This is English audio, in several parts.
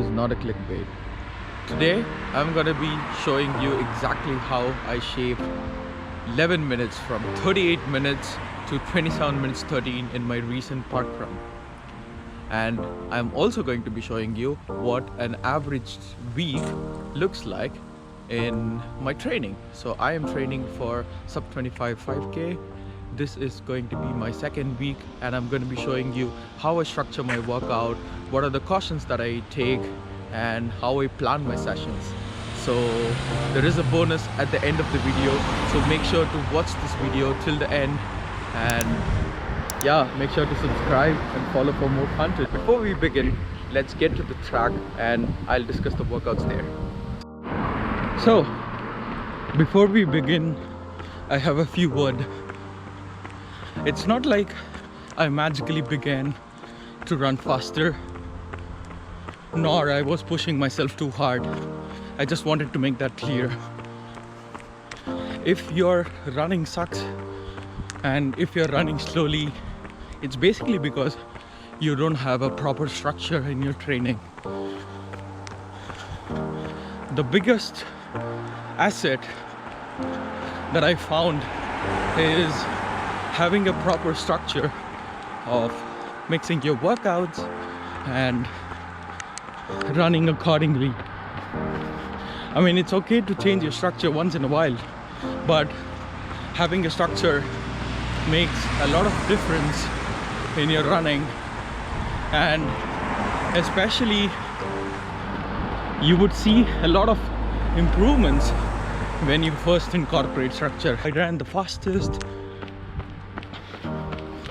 is not a clickbait. Today I'm gonna be showing you exactly how I shaved 11 minutes from 38 minutes to 27 minutes 13 in my recent park run. And I'm also going to be showing you what an average week looks like in my training. So I am training for sub 25 5k. This is going to be my second week, and I'm going to be showing you how I structure my workout, what are the cautions that I take, and how I plan my sessions. So there is a bonus at the end of the video, so make sure to watch this video till the end, and yeah, make sure to subscribe and follow for more content. Before we begin, let's get to the track and I'll discuss the workouts there. So before we begin, I have a few words. It's not like I magically began to run faster, nor I was pushing myself too hard. I just wanted to make that clear. If your running sucks and if you're running slowly, it's basically because you don't have a proper structure in your training. The biggest asset that I found is having a proper structure of mixing your workouts and running accordingly. I mean, it's okay to change your structure once in a while, but having a structure makes a lot of difference in your running, and especially you would see a lot of improvements when you first incorporate structure. I ran the fastest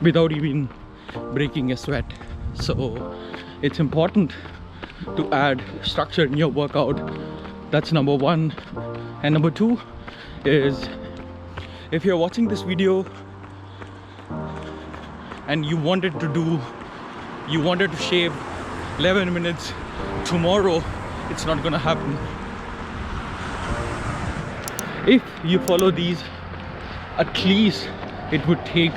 without even breaking a sweat. So it's important to add structure in your workout. That's number one. And number two is, if you're watching this video and you wanted to shave 11 minutes tomorrow, it's not gonna happen. If you follow these, at least it would take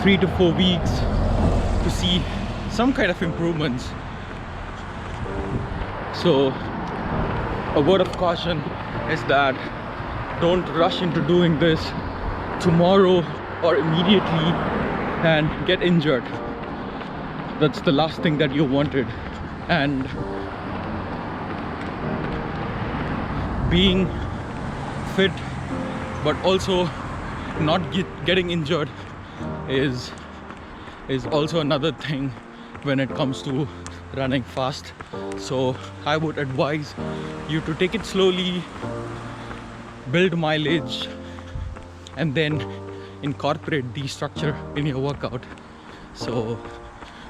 3 to 4 weeks to see some kind of improvements. So a word of caution is that don't rush into doing this tomorrow or immediately and get injured. That's the last thing that you wanted. And being fit but also not getting injured is also another thing when it comes to running fast. So I would advise you to take it slowly, build mileage, and then incorporate the structure in your workout. So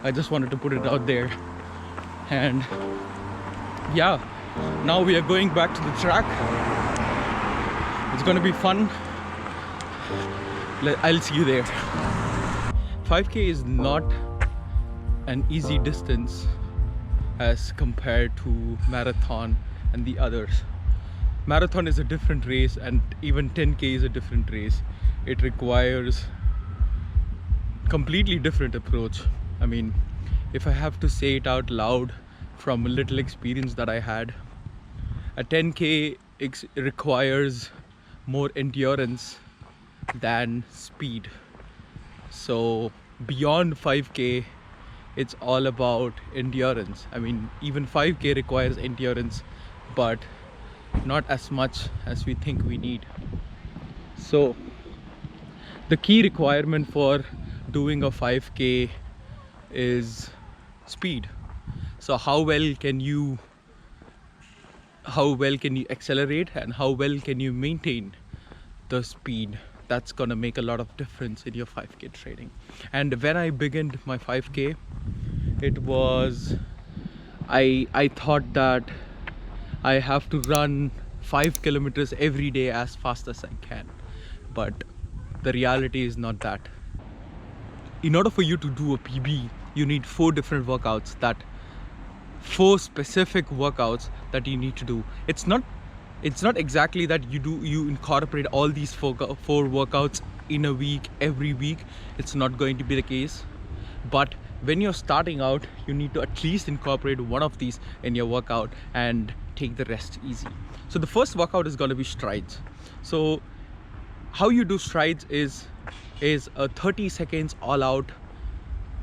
I just wanted to put it out there. And yeah, now we are going back to the track. It's gonna be fun. I'll see you there. 5k is not an easy distance as compared to marathon and the others. Marathon is a different race, and even 10k is a different race. It requires completely different approach. I mean, if I have to say it out loud from a little experience that I had, a 10k requires more endurance than speed. So beyond 5k, it's all about endurance. I mean, even 5k requires endurance, but not as much as we think we need. So the key requirement for doing a 5k is speed. So how well can you accelerate, and how well can you maintain the speed? That's gonna make a lot of difference in your 5k training. And when I began my 5k, it was I thought that I have to run 5 kilometers every day as fast as I can, but the reality is not that. In order for you to do a PB, you need 4 different workouts, 4 specific workouts that you need to do. It's not exactly that you incorporate all these 4 workouts in a week, every week. It's not going to be the case, but when you're starting out, you need to at least incorporate one of these in your workout and take the rest easy. So the first workout is going to be strides. So how you do strides is a 30 seconds all out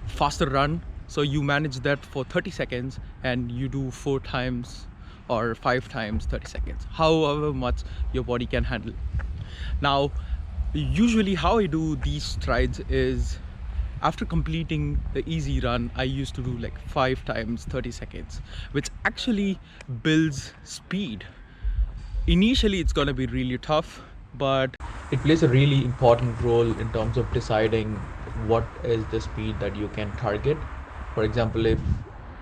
faster run. So you manage that for 30 seconds and you do 4 times or 5 times 30 seconds, however much your body can handle. Now, usually how I do these strides is, after completing the easy run, I used to do like 5 times 30 seconds, which actually builds speed. Initially, it's gonna be really tough, but it plays a really important role in terms of deciding what is the speed that you can target. For example, if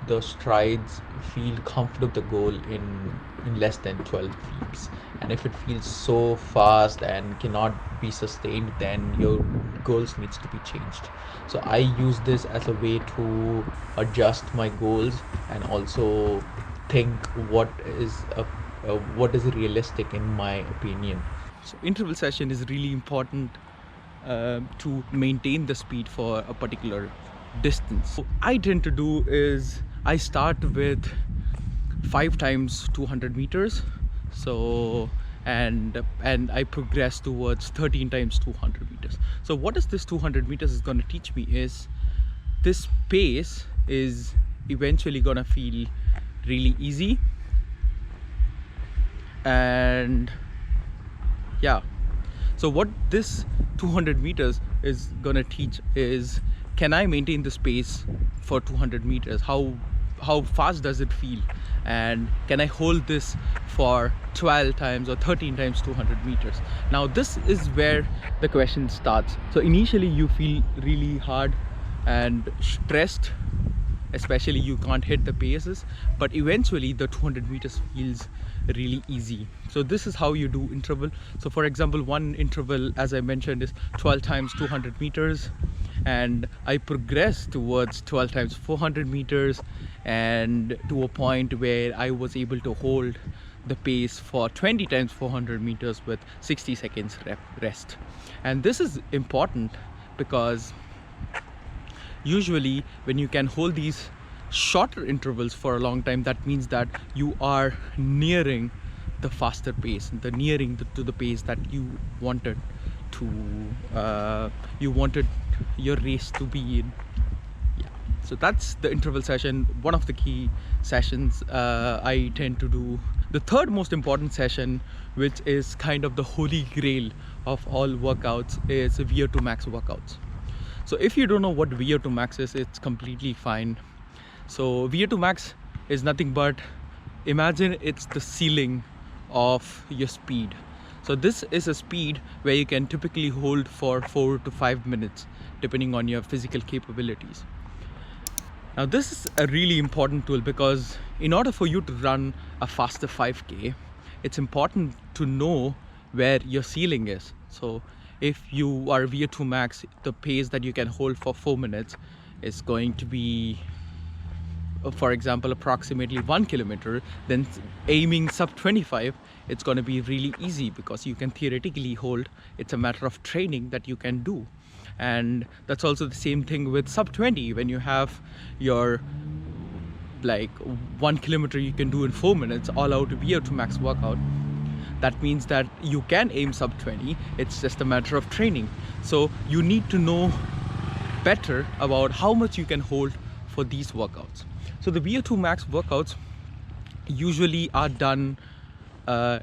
the strides feel comfortable the goal in less than 12 feet, and if it feels so fast and cannot be sustained, then your goals needs to be changed. So I use this as a way to adjust my goals and also think what is realistic in my opinion. So interval session is really important to maintain the speed for a particular distance. So I tend to do is I start with 5 times 200 meters. So and I progress towards 13 times 200 meters. So what is this 200 meters is going to teach me is this pace is eventually going to feel really easy. And yeah, so what this 200 meters is gonna teach is, can I maintain the pace for 200 meters? How fast does it feel? And can I hold this for 12 times or 13 times 200 meters? Now this is where the question starts. So initially you feel really hard and stressed, especially you can't hit the paces, but eventually the 200 meters feels really easy. So this is how you do interval. So for example, one interval, as I mentioned, is 12 times 200 meters, and I progress towards 12 times 400 meters, and to a point where I was able to hold the pace for 20 times 400 meters with 60 seconds rest. And this is important because usually when you can hold these shorter intervals for a long time, that means that you are nearing the faster pace, to the pace that you wanted your race to be in. Yeah, so that's the interval session, one of the key sessions I tend to do. The third most important session, which is kind of the holy grail of all workouts, is VO₂ Max workouts. So if you don't know what VO₂ Max is, it's completely fine. So VO₂ Max is nothing but, imagine it's the ceiling of your speed. So this is a speed where you can typically hold for 4 to 5 minutes depending on your physical capabilities. Now this is a really important tool because in order for you to run a faster 5K, it's important to know where your ceiling is. So if you are VO₂ Max, the pace that you can hold for 4 minutes is going to be, for example, approximately 1 kilometer. Then aiming sub 25, it's going to be really easy because you can theoretically hold. It's a matter of training that you can do. And that's also the same thing with sub 20. When you have your like 1 kilometer you can do in 4 minutes, all out VO₂ Max workout, that means that you can aim sub 20. It's just a matter of training. So you need to know better about how much you can hold for these workouts. So the VO₂ Max workouts usually are done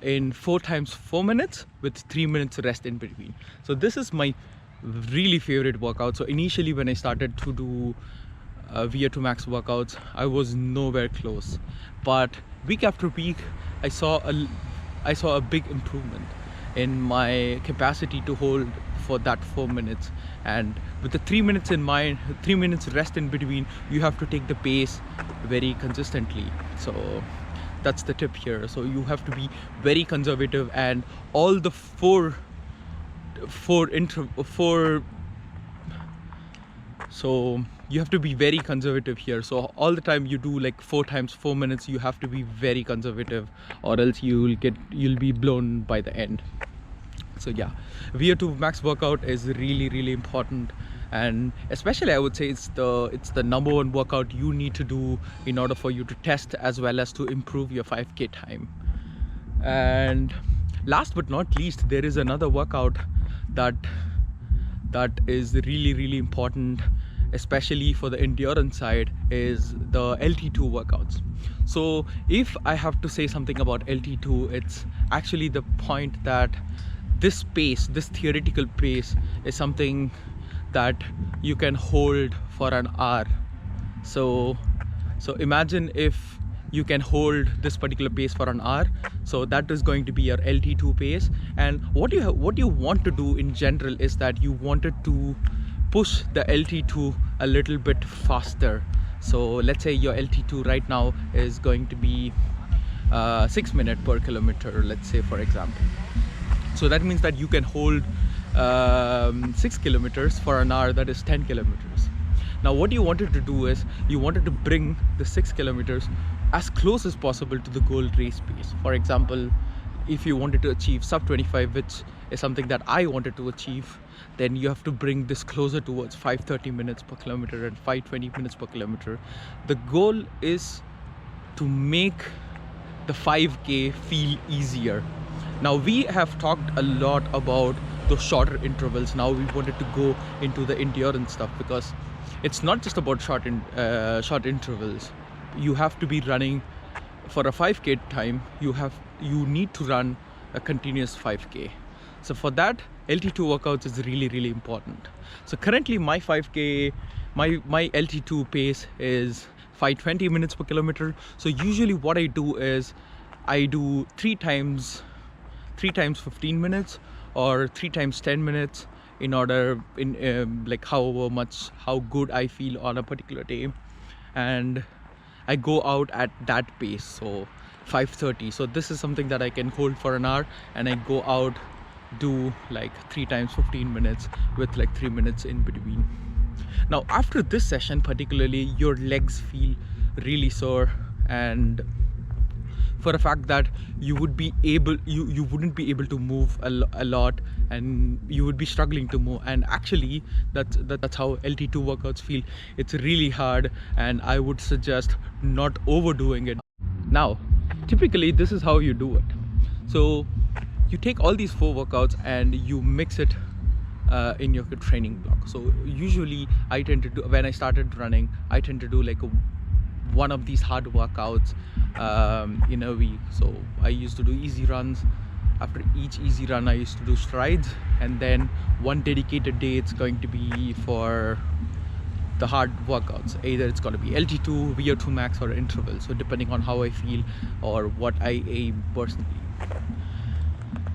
in 4 times 4 minutes with 3 minutes rest in between. So this is my really favorite workout. So initially when I started to do VO₂ Max workouts, I was nowhere close, but week after week I saw a big improvement in my capacity to hold for that 4 minutes. And with the 3 minutes in mind, 3 minutes rest in between, you have to take the pace very consistently. So that's the tip here. So you have to be very conservative, and all the so you have to be very conservative here. So all the time you do like 4 times 4 minutes, you have to be very conservative, or else you'll be blown by the end. So yeah, VO₂ Max workout is really important, and especially I would say it's the number one workout you need to do in order for you to test as well as to improve your 5K time. And last but not least, there is another workout that is really important, especially for the endurance side, is the LT2 workouts. So if I have to say something about LT2, it's actually the point that this pace, this theoretical pace, is something that you can hold for an hour. So imagine if you can hold this particular pace for an hour. So that is going to be your LT2 pace. And what you want to do in general is that you wanted to push the LT2 a little bit faster. So let's say your LT2 right now is going to be 6 minutes per kilometer, let's say, for example. So that means that you can hold 6 kilometers for an hour, that is 10 kilometers. Now what you wanted to do is you wanted to bring the 6 kilometers as close as possible to the goal race pace. For example, if you wanted to achieve sub 25, which is something that I wanted to achieve, then you have to bring this closer towards 5:30 minutes per kilometer and 5:20 minutes per kilometer. The goal is to make the 5K feel easier. Now we have talked a lot about those shorter intervals. Now we wanted to go into the endurance stuff, because it's not just about short intervals. You have to be running for a 5K time. You need to run a continuous 5K. So for that, LT2 workouts is really important. So currently my 5K, my LT2 pace is 5:20 minutes per kilometer. So usually what I do is I do 3 times 15 minutes or 3 times 10 minutes in order like how good I feel on a particular day, and I go out at that pace, so 5:30. So this is something that I can hold for an hour, and I go out, do like 3 times 15 minutes with like 3 minutes in between. Now after this session particularly, your legs feel really sore, and for a fact that you wouldn't be able to move a lot, and you would be struggling to move. And actually that's how LT2 workouts feel. It's really hard, and I would suggest not overdoing it. Now typically this is how you do it. So you take all these 4 workouts and you mix it in your training block. So usually I tend to do, when I started running, I tend to do like one of these hard workouts in a week. So I used to do easy runs. After each easy run, I used to do strides, and then one dedicated day it's going to be for the hard workouts. Either it's going to be LT2, VO₂ Max, or interval. So depending on how I feel or what I aim personally.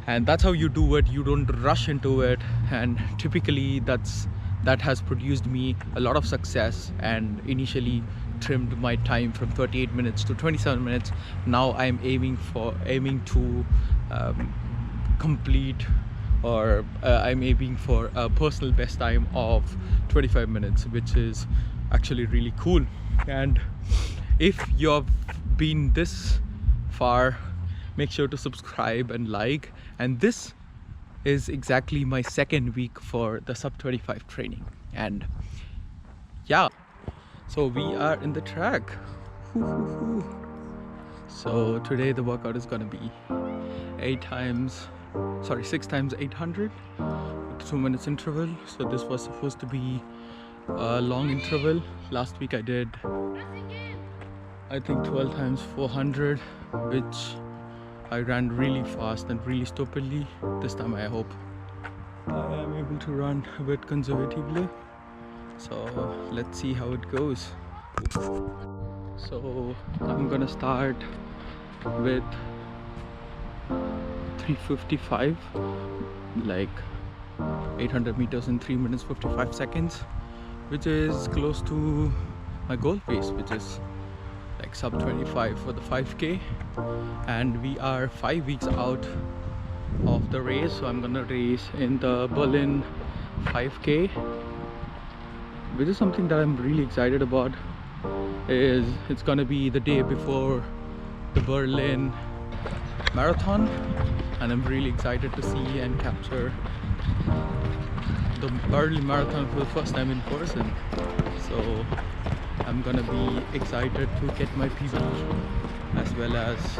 And that's how you do it. You don't rush into it, and typically that has produced me a lot of success, and initially trimmed my time from 38 minutes to 27 minutes. Now I'm aiming to complete, or I'm aiming for a personal best time of 25 minutes, which is actually really cool. And if you've been this far, make sure to subscribe and like. And this is exactly my 2nd week for the sub 25 training. And yeah, so we are in the track. So today the workout is gonna be 6 times 800 with 2 minutes interval. So this was supposed to be a long interval. Last week I did, I think, 12 times 400, which I ran really fast and really stupidly. This time I hope I am able to run a bit conservatively. So let's see how it goes. So I'm gonna start with 3:55, like 800 meters in 3 minutes 55 seconds, which is close to my goal pace, which is like sub 25 for the 5K. And we are 5 weeks out of the race, so I'm gonna race in the Berlin 5K, which is something that I'm really excited about. It's gonna be the day before the Berlin marathon, and I'm really excited to see and capture the early marathon for the first time in person. So I'm gonna be excited to get my PB as well as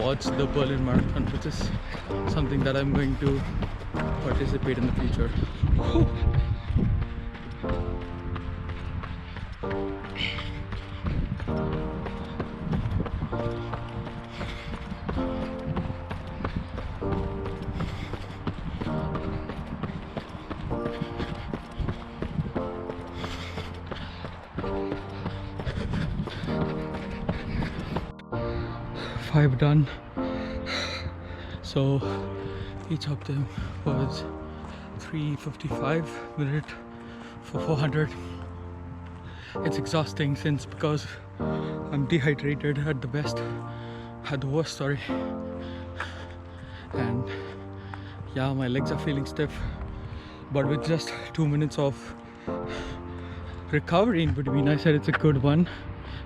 watch the Berlin Marathon, which is something that I'm going to participate in the future. Whew. Five done. So each of them was 3:55 minute for 400. It's exhausting because I'm dehydrated at the worst, sorry. And yeah, my legs are feeling stiff, but with just 2 minutes of recovery in between, I said it's a good one,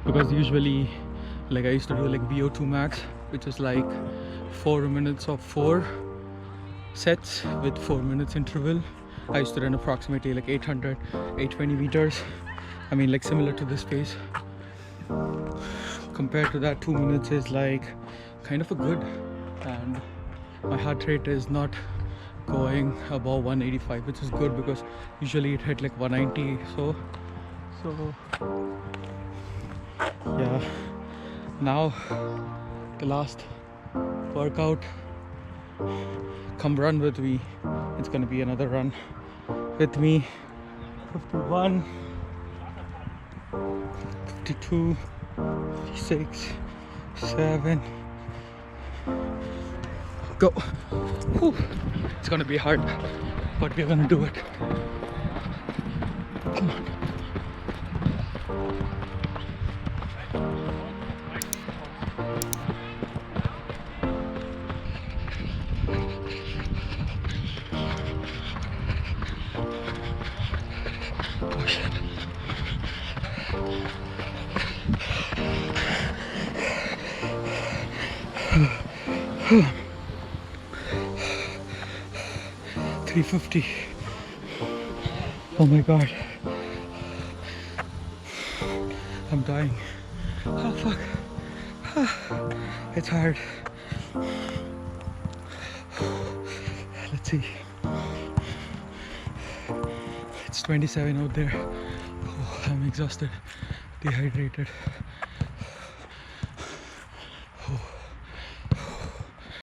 because usually like I used to do like VO₂ Max, which is like 4 minutes of 4 sets with 4 minutes interval. I used to run approximately like 820 meters. I mean, like similar to this pace. Compared to that, 2 minutes is like kind of a good, and my heart rate is not going above 185, which is good because usually it hit like 190. So yeah. Now the last workout, come run with me. It's gonna be another run with me. 51, 52, 56, 7, go. Whew. It's gonna be hard, but we're gonna do it. Come on. Oh shit. $350. Oh my god. I'm dying. Oh fuck. It's hard. Let's see. It's 27 out there. Oh, I'm exhausted, dehydrated.